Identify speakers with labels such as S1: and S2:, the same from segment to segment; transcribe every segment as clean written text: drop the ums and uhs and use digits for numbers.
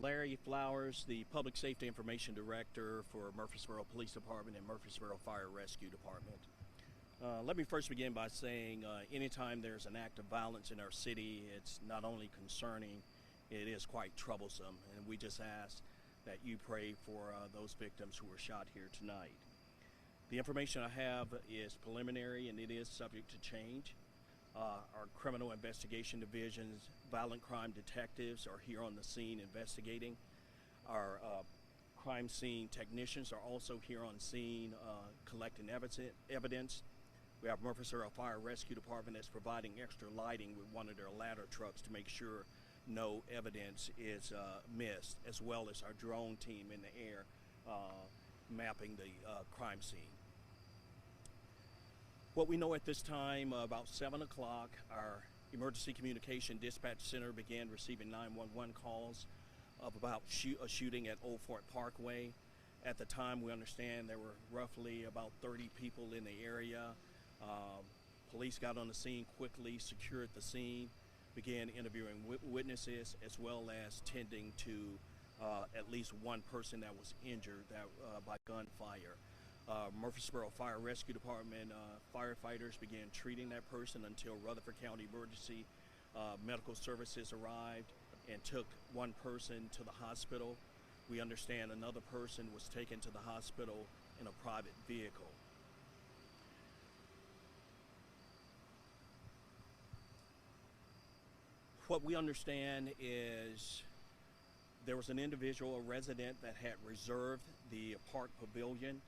S1: Larry Flowers, the Public Safety Information Director for Murfreesboro Police Department and Murfreesboro Fire Rescue Department. Let me first begin by saying anytime there's an act of violence in our city, it's not only concerning, it is quite troublesome. And we just ask that you pray for those victims who were shot here tonight. The information I have is preliminary and it is subject to change. Our criminal investigation division's violent crime detectives are here on the scene investigating. Our crime scene technicians are also here on scene collecting evidence. We have Murfreesboro Fire Rescue Department that's providing extra lighting with one of their ladder trucks to make sure no evidence is missed, as well as our drone team in the air mapping the crime scene. What we know at this time, about 7 o'clock, our Emergency Communication Dispatch Center began receiving 911 calls of about a shooting at Old Fort Parkway. At the time, we understand there were roughly about 30 people in the area. Police got on the scene quickly, secured the scene, began interviewing witnesses, as well as tending to at least one person that was injured by gunfire. Murfreesboro Fire Rescue Department firefighters began treating that person until Rutherford County Emergency Medical Services arrived and took one person to the hospital. We understand another person was taken to the hospital in a private vehicle. What we understand is there was an individual, a resident, that had reserved the park pavilion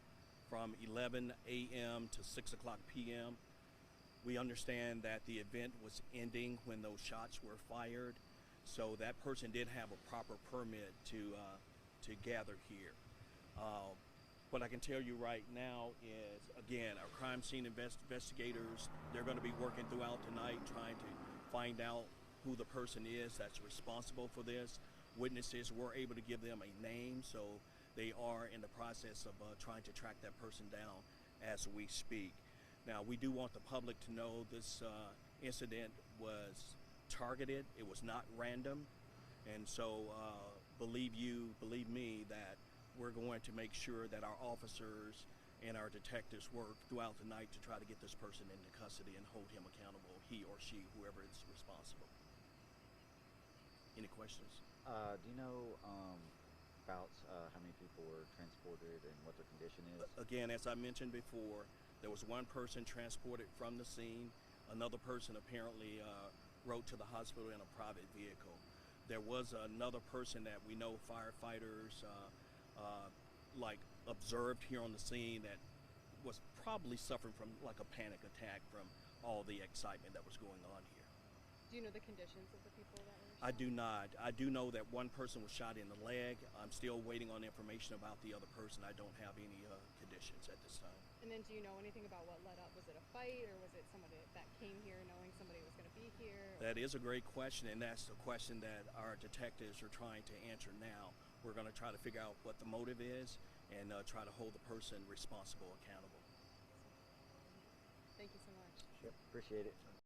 S1: from 11 a.m. to 6 o'clock p.m. We understand that the event was ending when those shots were fired, so that person did have a proper permit to gather here. What I can tell you right now is, again, our crime scene investigators, they're going to be working throughout the night trying to find out who the person is that's responsible for this. Witnesses were able to give them a name, so they are in the process of trying to track that person down as we speak. Now, we do want the public to know this incident was targeted. It was not random. And so believe me that we're going to make sure that our officers and our detectives work throughout the night to try to get this person into custody and hold him accountable, he or she, whoever is responsible. Any questions?
S2: Do you know about how many people were transported and what their condition is?
S1: Again, as I mentioned before, there was one person transported from the scene. Another person apparently rode to the hospital in a private vehicle. There was another person that we know firefighters observed here on the scene that was probably suffering from like a panic attack from all the excitement that was going on here.
S3: Do you know the conditions of the people that were shot?
S1: I do not. I do know that one person was shot in the leg. I'm still waiting on information about the other person. I don't have any conditions at this time.
S3: And then do you know anything about what led up? Was it a fight, or was it somebody that came here knowing somebody was going to be here?
S1: That is a great question, and that's the question that our detectives are trying to answer now. We're going to try to figure out what the motive is and try to hold the person responsible accountable.
S3: Thank you so much.
S2: Yep, appreciate it.